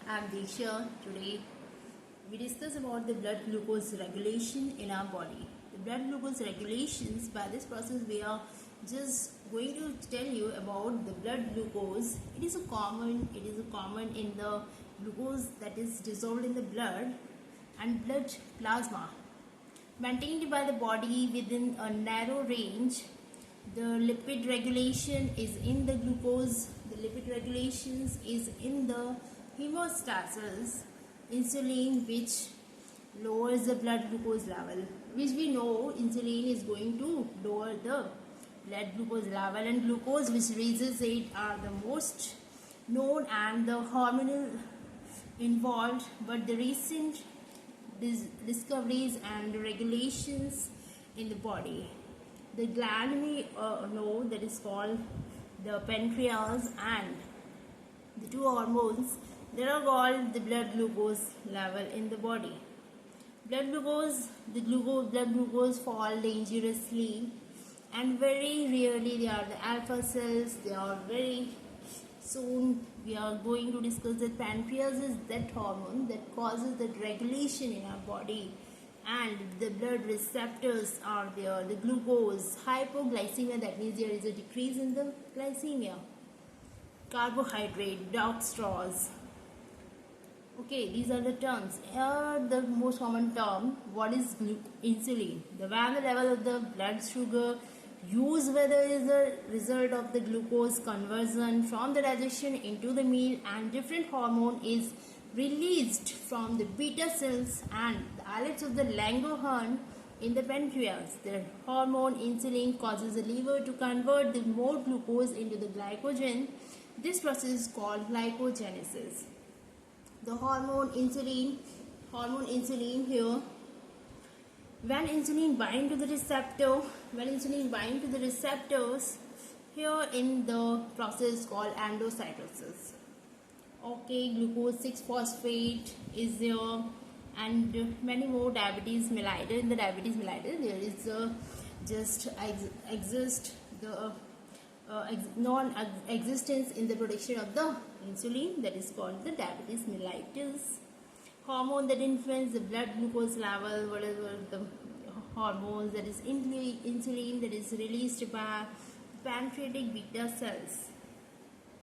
I'm Diksha. Today we discuss about the blood glucose regulation in our body. The blood glucose regulations, by this process we are just going to tell you about the blood glucose. It is a common in the glucose that is dissolved in the blood and blood plasma, maintained by the body within a narrow range. The lipid regulation is in the glucose. The lipid regulations is in the hemostasis. Insulin, which lowers the blood glucose level, which we know insulin is going to lower the blood glucose level, and glucose, which raises it, are the most known and the hormonal involved. But the recent discoveries and regulations in the body, the gland we know that is called the pancreas, and the two hormones that are called the blood glucose level in the body. Blood glucose fall dangerously, and very rarely they are the alpha cells. They are very soon. We are going to discuss that pancreas is that hormone that causes that regulation in our body, and the blood receptors are there. The glucose, hypoglycemia, that means there is a decrease in the glycemia. Carbohydrate, dextrose. Okay, these are the terms. Here the most common term, what is insulin? When the level of the blood sugar used, whether is a result of the glucose conversion from the digestion into the meal, and different hormone is released from the beta cells and the islets of the Langerhans in the pancreas. The hormone insulin causes the liver to convert the more glucose into the glycogen. This process is called glycogenesis. The hormone insulin here, when insulin bind to the receptors, here in the process called endocytosis. Okay, glucose 6-phosphate is there, and many more. Diabetes mellitus. In the diabetes mellitus, there is non-existence in the production of the insulin, that is called the diabetes mellitus. Hormone that influence the blood glucose level, whatever the hormones, that is insulin, that is released by pancreatic beta cells.